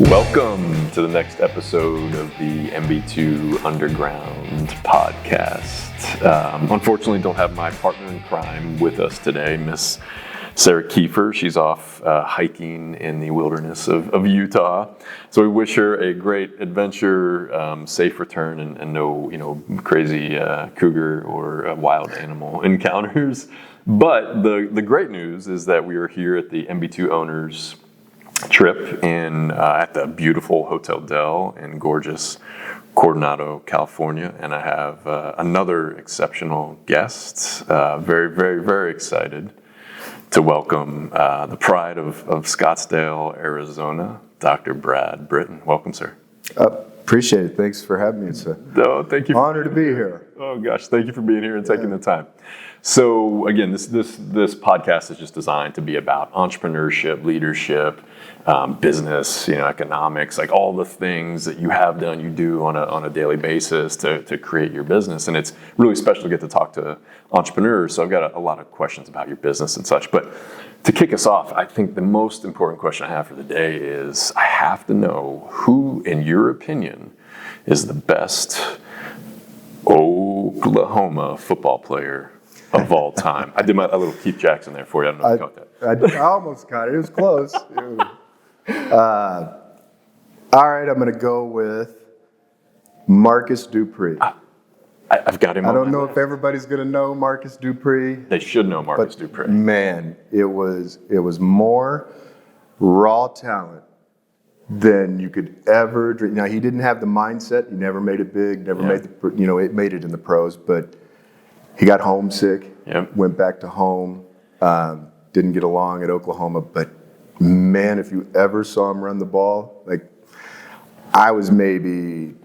Welcome to the next episode of the MB2 Underground podcast. Unfortunately, don't have my partner in crime with us today, Miss Sarah Kiefer. She's off hiking in the wilderness of Utah. So we wish her a great adventure, safe return, and no crazy cougar or wild animal encounters. But the great news is that we are here at the MB2 Owners trip at the beautiful Hotel Del in gorgeous Coronado, California, and I have another exceptional guest. Very, very, very excited to welcome the pride of Scottsdale, Arizona, Dr. Brad Brittain. Welcome, sir. Appreciate it. Thanks for having me. It's an thank you. Honor to be here. Oh gosh, thank you for being here and taking the time. So again, this podcast is just designed to be about entrepreneurship, leadership, business, economics, like all the things that you have done, you do on a daily basis to create your business. And it's really special to get to talk to entrepreneurs. So I've got a lot of questions about your business and such. But to kick us off, I think the most important question I have for the day is I have to know who, in your opinion, is the best Oklahoma football player of all time. I did a little Keith Jackson there for you. I don't know if you caught that. I almost caught it. It was close. All right, I'm going to go with Marcus Dupree. I've got him. I don't know if everybody's going to know Marcus Dupree. They should know Marcus Dupree. Man, it was more raw talent than you could ever dream. Now, he didn't have the mindset. He never made it big. Never made it made it in the pros, but he got homesick. Yep. Went back to home. Didn't get along at Oklahoma, but man, if you ever saw him run the ball, like I was maybe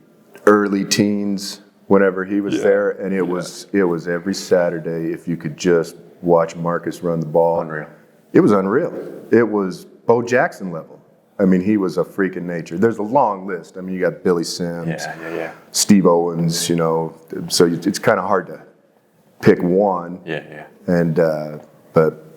early teens whenever he was there, and it was every Saturday. If you could just watch Marcus run the ball, unreal. It was unreal. It was Bo Jackson level. I mean, he was a freak in nature. There's a long list. I mean, you got Billy Sims, Steve Owens. So it's kind of hard to pick one. And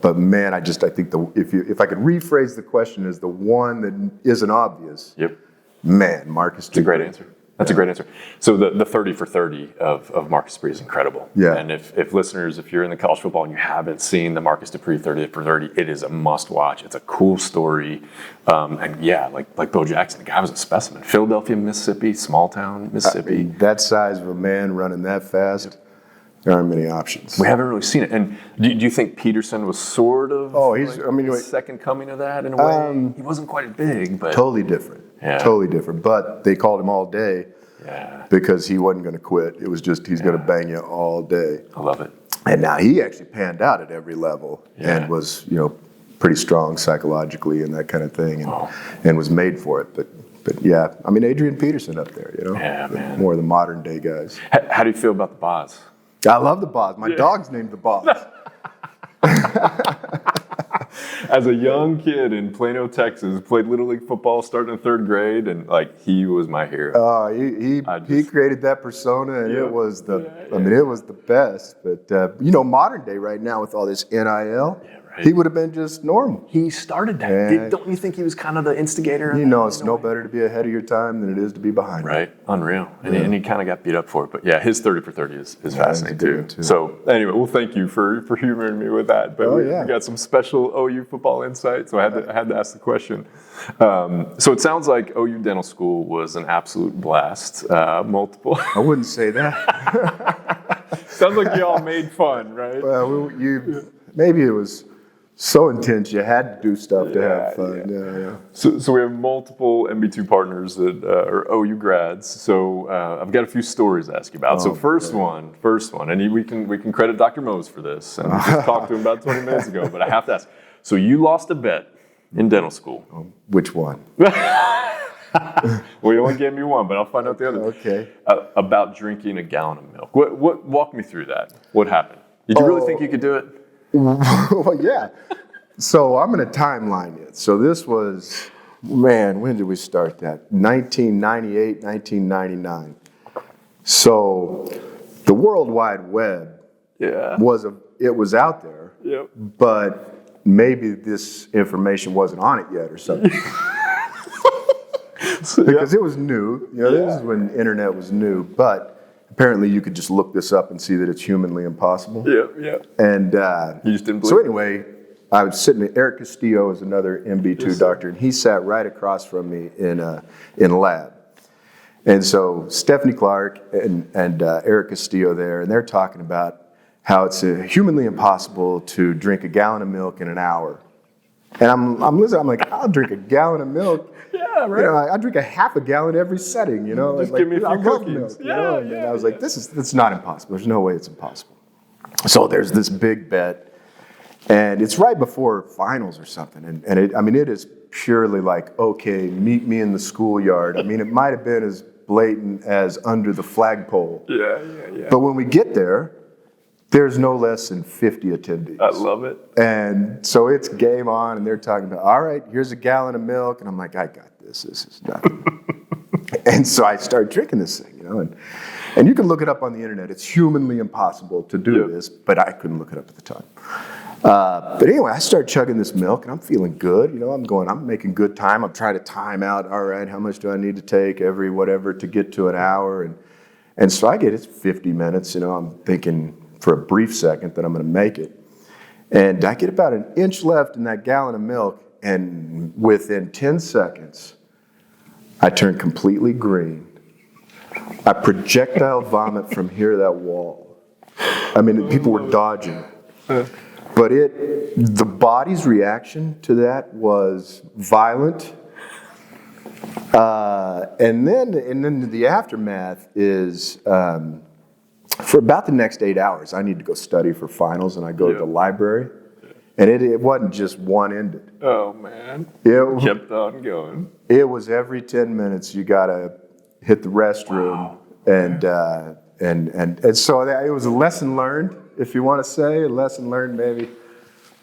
but man, I think if I could rephrase the question as the one that isn't obvious. Yep. Man, Marcus. That's a great answer. That's a great answer. So the 30 for 30 of Marcus Dupree is incredible. Yeah. And if listeners, if you're in the college football and you haven't seen the Marcus Dupree 30 for 30, it is a must watch. It's a cool story. Like Bo Jackson, the guy was a specimen. Philadelphia, Mississippi, small town, Mississippi. That size of a man running that fast, there aren't many options. We haven't really seen it. And do you think Peterson was sort of the second coming of that in a way? He wasn't quite as big, but totally different. Yeah. Totally different. But they called him all day because he wasn't going to quit. It was just he's going to bang you all day. I love it. And now he actually panned out at every level and was, pretty strong psychologically and that kind of thing and was made for it. But yeah, I mean, Adrian Peterson up there, Yeah, man. More of the modern day guys. How do you feel about the Boz? I love the Boz. My dog's named the Boz. As a young kid in Plano, Texas, played Little League football starting in third grade, and he was my hero. He created that persona, and it was it was the best. But modern day right now with all this NIL, he would have been just normal. He started that. Don't you think he was kind of the instigator? It's no better to be ahead of your time than it is to be behind. Right, unreal. And he kind of got beat up for it. But his 30 for 30 is fascinating too. So anyway, well, thank you for humoring me with that. But we got some special OU football insight, so I had to ask the question. So it sounds like OU Dental School was an absolute blast. Multiple. I wouldn't say that. Sounds like you all made fun, right? Well, maybe it was so intense you had to do stuff to have fun. Yeah. So we have multiple MB2 partners that are OU grads. So I've got a few stories to ask you about. So first one, and we can credit Dr. Mose for this. And we just talked to him about 20 minutes ago, but I have to ask. So you lost a bet in dental school. Which one? Well, you only gave me one, but I'll find out the other. Okay. About drinking a gallon of milk. What walk me through that. What happened? Did you really think you could do it? Well, yeah. So I'm going to timeline it. So this was, when did we start that? 1998, 1999. So the World Wide Web was out there, but maybe this information wasn't on it yet or something. because it was new. This is when internet was new, but apparently you could just look this up and see that it's humanly impossible. Yeah. And you just didn't believe so anyway, I was sitting. Eric Castillo is another MB2 doctor, and he sat right across from me in lab. And so Stephanie Clark and Eric Castillo there, and they're talking about how it's humanly impossible to drink a gallon of milk in an hour. And I'm listening. I'm like, I'll drink a gallon of milk. Yeah, right. I drink a half a gallon every setting. Just give me a few cookies. Milk, And I was like, it's not impossible. There's no way it's impossible. So there's this big bet, and it's right before finals or something. And it is purely like, okay, meet me in the schoolyard. It might have been as blatant as under the flagpole. Yeah. But when we get there, there's no less than 50 attendees. I love it. And so it's game on, and they're talking about, all right, here's a gallon of milk. And I'm like, I got this. This is nothing. And so I start drinking this thing, and you can look it up on the internet. It's humanly impossible to do this, but I couldn't look it up at the time. But anyway, I start chugging this milk, and I'm feeling good. I'm making good time. I'm trying to time out, all right, how much do I need to take every whatever to get to an hour? And so I get it's 50 minutes. I'm thinking for a brief second that I'm going to make it. And I get about an inch left in that gallon of milk, and within 10 seconds, I turn completely green. I projectile vomit from here to that wall. People were dodging. But the body's reaction to that was violent. And then the aftermath is, for about the next 8 hours, I need to go study for finals, and I go to the library. And it wasn't just one-ended. Oh, man. It kept on going. It was every 10 minutes you got to hit the restroom. Wow. And so it was a lesson learned, if you want to say. A lesson learned, maybe.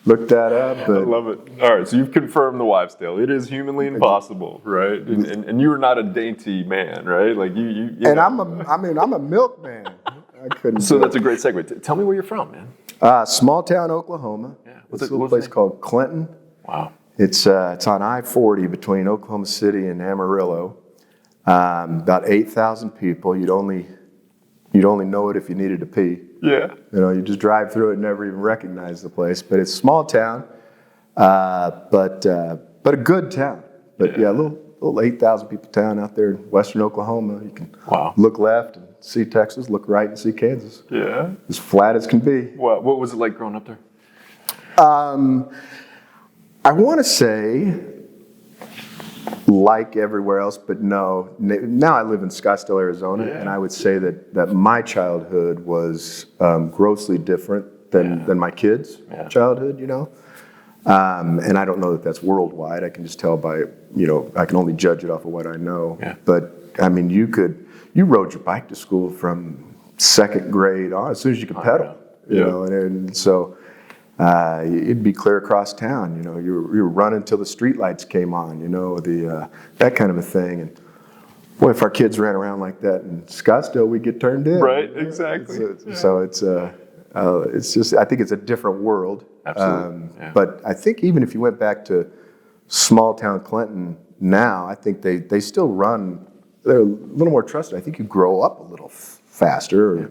Look that up. But I love it. All right, so you've confirmed the wives' tale. It is humanly impossible, right? And you are not a dainty man, right? Like you and I'm a milkman. I couldn't. So that's a great segue. Tell me where you're from, man. Small town Oklahoma. Yeah. It's a little place called Clinton. Wow. It's on I-40 between Oklahoma City and Amarillo. About 8,000 people. You'd only know it if you needed to pee. Yeah. You just drive through it and never even recognize the place. But it's a small town, but a good town. But a little 8,000 people town out there in western Oklahoma. You can look left and see Texas, look right and see Kansas. Yeah. As flat as can be. What was it like growing up there? I want to say like everywhere else, but no. Now I live in Scottsdale, Arizona, and I would say that my childhood was grossly different than my kids' childhood, And I don't know that that's worldwide. I can just tell by, I can only judge it off of what I know. Yeah. But, you rode your bike to school from second grade on, as soon as you could pedal, you know, and so it'd be clear across town, you were running till the streetlights came on, that kind of a thing. And boy, if our kids ran around like that in Scottsdale, we'd get turned in. Right, exactly. So it's just, I think it's a different world. Absolutely. But I think even if you went back to small town Clinton now, I think they still run, they're a little more trusted. I think you grow up a little faster, or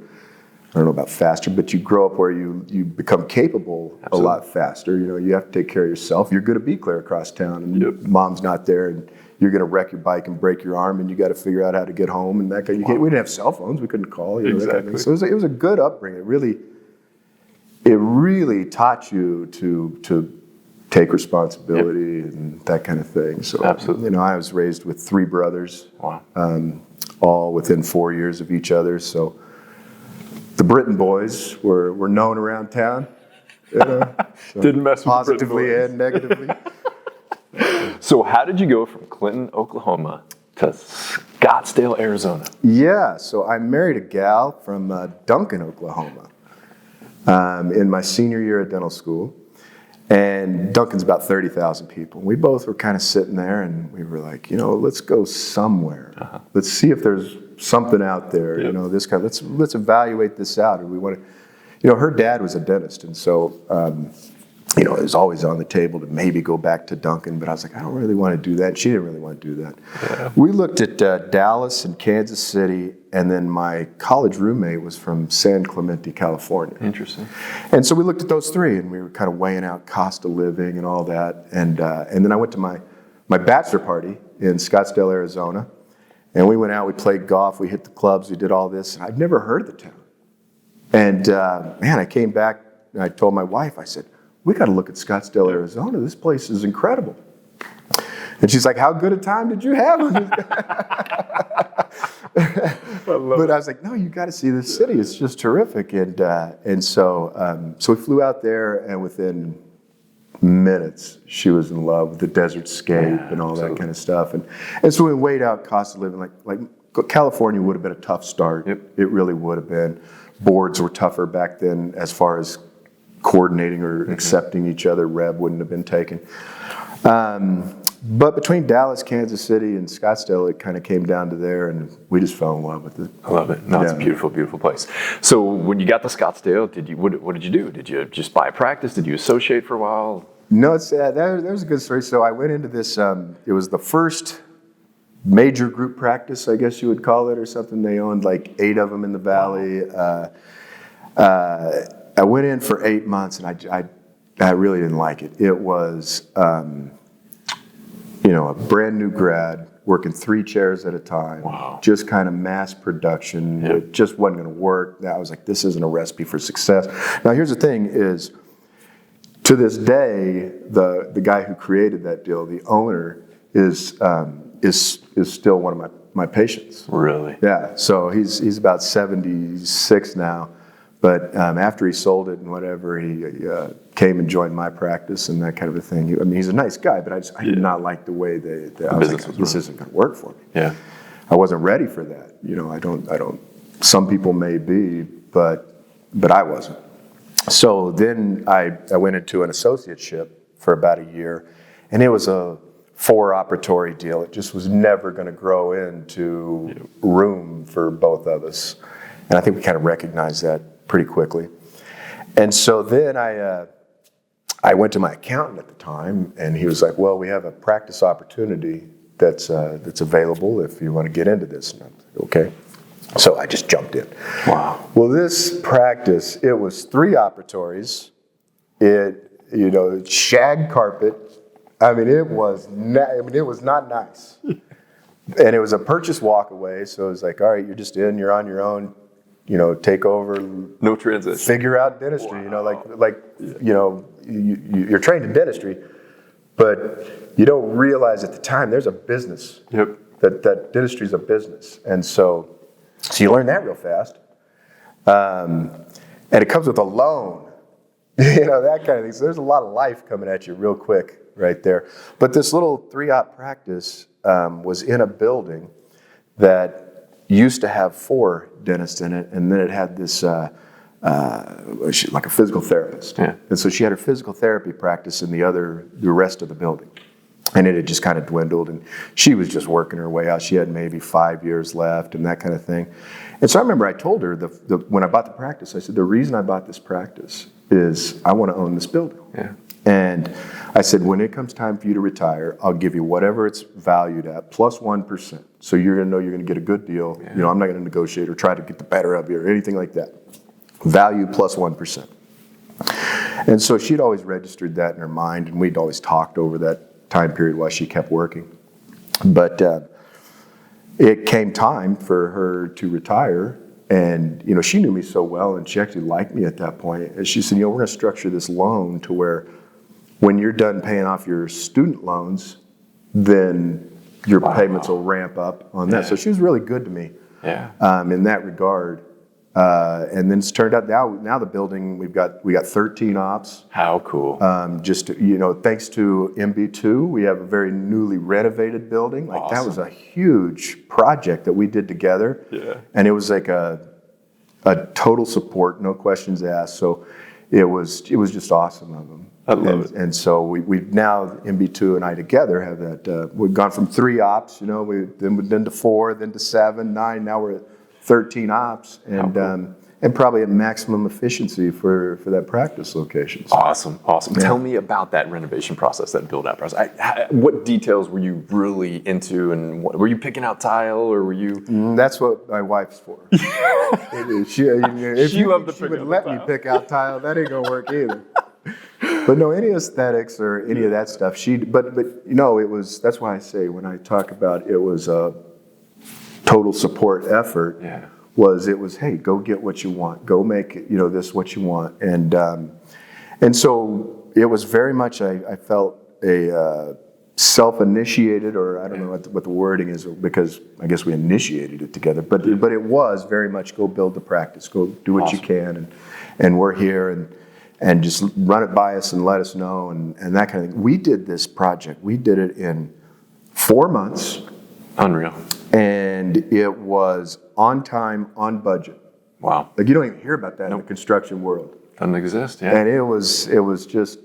I don't know about faster, but you grow up where you become capable a lot faster. You have to take care of yourself. You're going to be clear across town, and mom's not there, and you're going to wreck your bike and break your arm, and you got to figure out how to get home. And that kind of, we didn't have cell phones. We couldn't call. That kind of thing. So it was a good upbringing. It really taught you to take responsibility and that kind of thing. So, I was raised with 3 brothers, all within 4 years of each other. So the Brittain boys were known around town. So didn't mess with positively and negatively. So how did you go from Clinton, Oklahoma to Scottsdale, Arizona? Yeah, so I married a gal from Duncan, Oklahoma, in my senior year at dental school. And Duncan's about 30,000 people. We both were kind of sitting there, and we were like, let's go somewhere. Let's see if there's something out there. This kind. Let's evaluate this out. And we want to. Her dad was a dentist, and so it was always on the table to maybe go back to Duncan, but I was like, I don't really want to do that. She didn't really want to do that. Yeah. We looked at Dallas and Kansas City, and then my college roommate was from San Clemente, California. Interesting. And so we looked at those three, and we were kind of weighing out cost of living and all that. And then I went to my bachelor party in Scottsdale, Arizona, and we went out, we played golf, we hit the clubs, we did all this, and I'd never heard of the town. And I came back, and I told my wife, I said, we got to look at Scottsdale, Arizona. This place is incredible. And she's like, how good a time did you have? But I was like, no, you got to see this city. It's just terrific. And so we flew out there, and within minutes, she was in love with the desert scape and all that kind of stuff. And so we weighed out cost of living. Like California would have been a tough start. Yep. It really would have been. Boards were tougher back then as far as coordinating or accepting each other. Reb wouldn't have been taken. But between Dallas, Kansas City, and Scottsdale, it kind of came down to there, and we just fell in love with it. I love it. No, it's a beautiful, beautiful place. So when you got to Scottsdale, what did you do? Did you just buy a practice? Did you associate for a while? No, there's a good story. So I went into this, it was the first major group practice, I guess you would call it, or something. They owned like 8 of them in the valley. I went in for 8 months, and I really didn't like it. It was, a brand new grad working 3 chairs at a time. Wow. Just kind of mass production. Yep. It just wasn't going to work. I was like, this isn't a recipe for success. Now, here's the thing: is to this day, the guy who created that deal, the owner, is still one of my patients. Really? Yeah. So he's about 76 now. But after he sold it and whatever, he came and joined my practice and that kind of a thing. I mean, he's a nice guy, but I did not like the way I was like, this isn't going to work for me. Yeah, I wasn't ready for that. I don't. Some people may be, but I wasn't. So then I went into an associateship for about a year, and it was a 4-operatory deal. It just was never going to grow into room for both of us, and I think we kind of recognized that pretty quickly. And so then I went to my accountant at the time, and he was like, well, we have a practice opportunity that's available if you want to get into this. And I was like, okay. So I just jumped in. Wow. Well, this practice, it was 3 operatories. It, shag carpet. I mean, it was not nice. And it was a purchase walk away. So it was like, all right, you're just in, you're on your own. Take over. No transition. Figure out dentistry. Wow. You're trained in dentistry, but you don't realize at the time there's a business. Yep. That dentistry is a business, and so you learn that real fast. And it comes with a loan, that kind of thing. So there's a lot of life coming at you real quick right there. But this little 3-op practice was in a building that used to have 4 dentists in it, and then it had this like a physical therapist. Yeah. And so she had her physical therapy practice in the rest of the building. And it had just kind of dwindled, and she was just working her way out. She had maybe 5 years left and that kind of thing. And so I remember I told her when I bought the practice, I said, the reason I bought this practice is I want to own this building. Yeah. And I said, when it comes time for you to retire, I'll give you whatever it's valued at, plus 1%. So you're going to know you're going to get a good deal. Yeah. I'm not going to negotiate or try to get the better of you or anything like that. Value plus 1%. And so she'd always registered that in her mind, and we'd always talked over that time period while she kept working. But it came time for her to retire, and she knew me so well, and she actually liked me at that point. And she said, we're going to structure this loan to where when you're done paying off your student loans, then your payments will ramp up on that. So she was really good to me in that regard. And then it's turned out now the building, we got 13 ops. How cool. Thanks to MB2, we have a very newly renovated building. Like That was a huge project that we did together. Yeah. And it was like a total support, no questions asked. So it was just awesome of them. I love it. And so we now, MB2 and I together have that, we've gone from 3 ops, then to 4, then to 7, 9, now we're at 13 ops, and and probably at maximum efficiency for that practice location. So, Awesome. Yeah. Tell me about that renovation process, that build-out process. What details were you really into, and were you picking out tile, or were you? That's what my wife's for. She would let me pick out tile. That ain't gonna work either. But no, any aesthetics or any of that stuff. But it was. That's why I say when I talk about it was a total support effort. Yeah. It was hey, go get what you want, go make this what you want, and so it was very much I felt a self-initiated, or I don't know what the wording is, because I guess we initiated it together, but it was very much go build the practice, go do what you can, and we're here, and just run it by us and let us know, and that kind of thing. We did this project, we did it in 4 months. Unreal. And it was on time, on budget. Wow. Like you don't even hear about that in the construction world. Doesn't exist, yeah. And it was just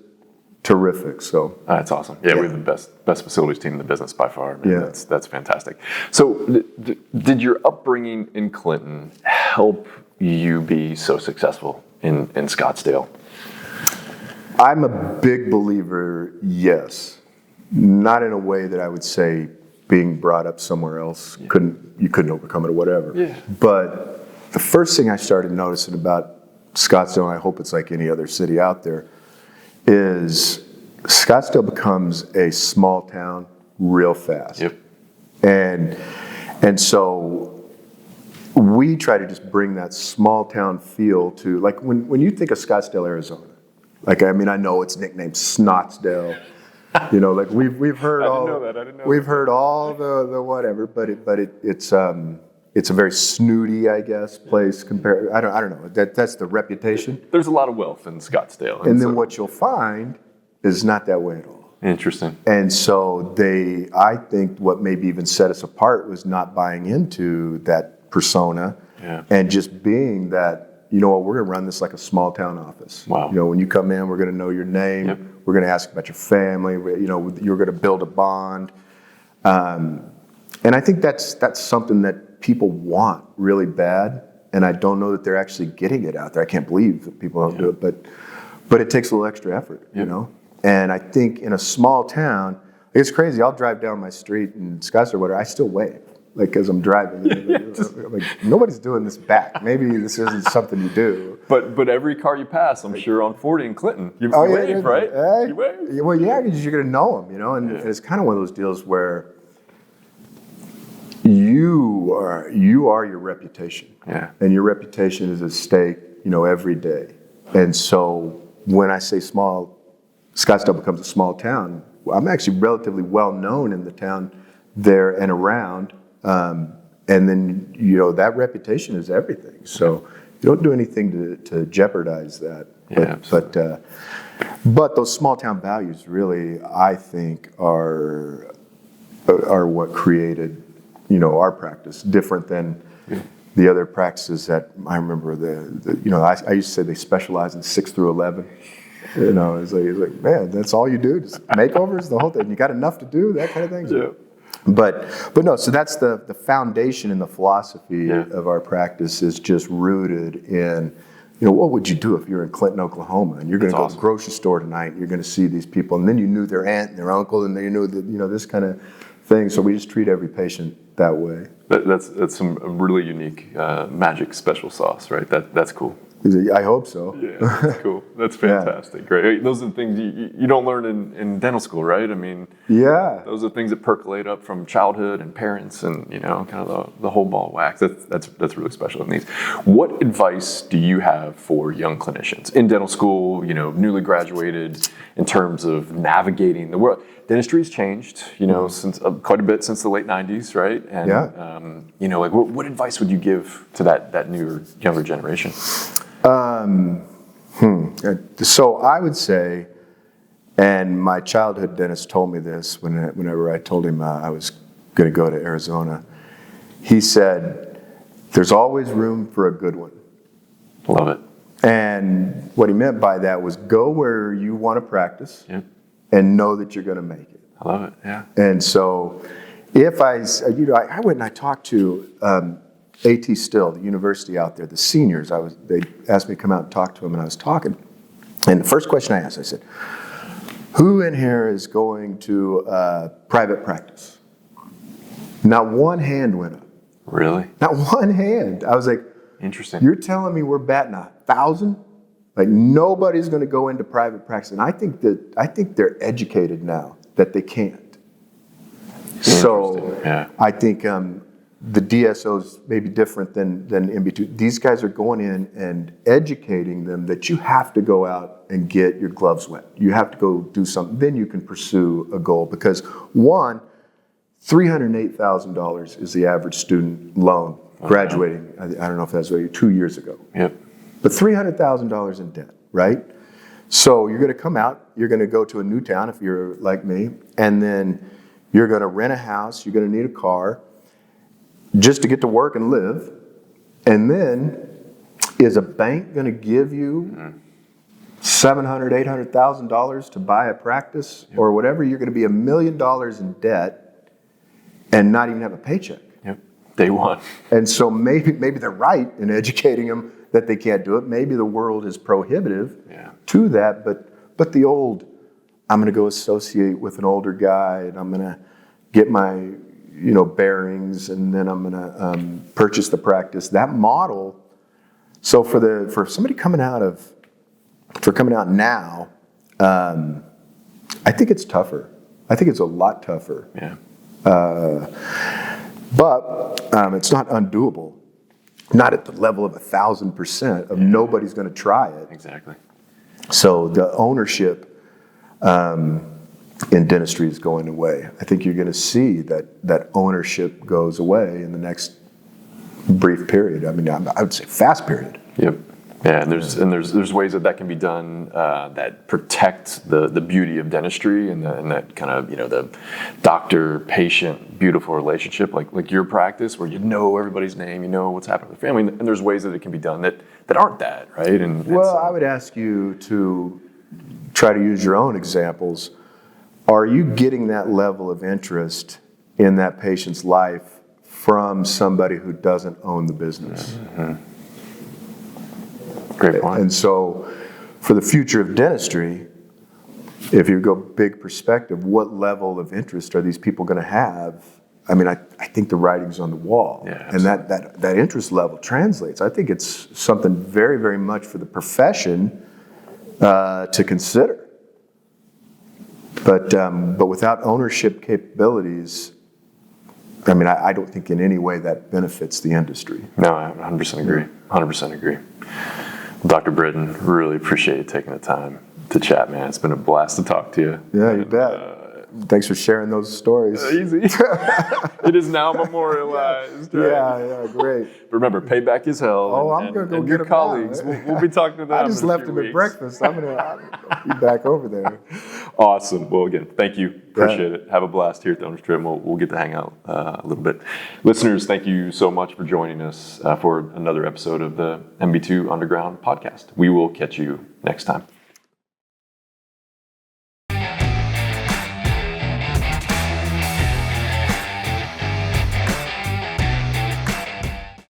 terrific. So that's awesome. Yeah, we have the best facilities team in the business by far. Man, that's fantastic. So did your upbringing in Clinton help you be so successful in Scottsdale? I'm a big believer, yes. Not in a way that I would say being brought up somewhere else you couldn't overcome it or whatever. Yeah. But the first thing I started noticing about Scottsdale, and I hope it's like any other city out there, is Scottsdale becomes a small town real fast. Yep. And so we try to just bring that small town feel to, like when you think of Scottsdale, Arizona, like I know it's nicknamed Snotsdale. Like we've heard we've heard all the whatever, but it's a very snooty, I guess, place compared. I don't know. That's the reputation. There's a lot of wealth in Scottsdale, and then what you'll find is not that way at all. Interesting. And so I think what maybe even set us apart was not buying into that persona, and just being that. We're going to run this like a small town office. Wow. When you come in, we're going to know your name. Yep. We're going to ask about your family. You're going to build a bond. And I think that's something that people want really bad. And I don't know that they're actually getting it out there. I can't believe that people don't do it. But it takes a little extra effort, And I think in a small town, it's crazy. I'll drive down my street in Scottsdale or whatever. I still wave. Like as I'm driving, like nobody's doing this back. Maybe this isn't something you do. But every car you pass, I'm sure on 40 in Clinton, you wave, right? You wave. Well, because you're gonna know them, and it's kind of one of those deals where you are your reputation, and your reputation is at stake, every day. And so when I say small, Scottsdale becomes a small town. I'm actually relatively well known in the town there and around. And then, that reputation is everything. So you don't do anything to jeopardize that. But those small town values really, I think, are what created, our practice, different than the other practices that I remember. I used to say they specialize in 6 through 11. It's like, man, that's all you do, just makeovers, the whole thing. You got enough to do, that kind of thing. Yeah. But no, so that's the foundation and the philosophy of our practice is just rooted in, what would you do if you're in Clinton, Oklahoma, and you're going to go to the grocery store tonight, and you're going to see these people, and then you knew their aunt and their uncle, and then you knew this kind of thing. So we just treat every patient that way. That's some really unique magic special sauce, right? That's cool. I hope so. Yeah, that's cool. That's fantastic. Great. Those are the things you don't learn in dental school, right? Those are things that percolate up from childhood and parents, and kind of the whole ball of wax. That's really special in these. What advice do you have for young clinicians in dental school? Newly graduated, in terms of navigating the world. Dentistry's changed, since quite a bit since the late '90s, right? And what advice would you give to that younger generation? So I would say, and my childhood dentist told me this whenever I told him I was going to go to Arizona. He said, "There's always room for a good one." Love it. And what he meant by that was go where you want to practice and know that you're going to make it. I love it, yeah. And so if I went and I talked to AT Still, the university out there, the seniors, they asked me to come out and talk to them, and I was talking. And the first question I asked, I said, who in here is going to private practice? Not one hand went up. Really? Not one hand. I was like, interesting. You're telling me we're batting 1,000? Like nobody's going to go into private practice. And I think they're educated now that they can't. So yeah. I think the DSOs may be different than MB2. These guys are going in and educating them that you have to go out and get your gloves wet. You have to go do something. Then you can pursue a goal. Because one, $308,000 is the average student loan graduating. I don't know if that's right, 2 years ago. Yep. But $300,000 in debt, right? So you're going to come out, you're going to go to a new town if you're like me, and then you're going to rent a house, you're going to need a car just to get to work and live. And then is a bank going to give you $700,000, $800,000 to buy a practice or whatever? You're going to be $1 million in debt and not even have a paycheck. Yep. Day one. And so maybe they're right in educating them that they can't do it. Maybe the world is prohibitive to that, but the old, I'm going to go associate with an older guy and I'm going to get my bearings and then I'm going to purchase the practice. That model. So for somebody coming out now, I think it's tougher. I think it's a lot tougher. Yeah. But it's not undoable. Not at the level of 1,000% of nobody's going to try it. Exactly. So the ownership in dentistry is going away. I think you're going to see that ownership goes away in the next brief period. I mean, I would say fast period. Yep. Yeah, and there's ways that can be done that protect the beauty of dentistry and that kind of the doctor-patient beautiful relationship like your practice where you know everybody's name, you know what's happening with the family, and there's ways that it can be done that aren't that, right? Well, I would ask you to try to use your own examples. Are you getting that level of interest in that patient's life from somebody who doesn't own the business? Mm-hmm. Great point. And so for the future of dentistry, if you go big perspective, what level of interest are these people going to have? I mean, I think the writing's on the wall. Yeah, and that interest level translates. I think it's something very, very much for the profession to consider. But without ownership capabilities, I mean, I don't think in any way that benefits the industry. No, I 100% agree. 100% agree. Dr. Brittain, really appreciate you taking the time to chat, man. It's been a blast to talk to you. Yeah, you bet. Thanks for sharing those stories. Easy. It is now memorialized. Right? Yeah, great. But remember, payback is hell. Oh, I'm going to go get your colleagues. We'll be talking to them. I just left them at breakfast. I'm going to be back over there. Awesome. Well, again, thank you. Appreciate it. Have a blast here at the Owner's Trip. We'll get to hang out a little bit. Listeners, thank you so much for joining us for another episode of the MB2 Underground podcast. We will catch you next time.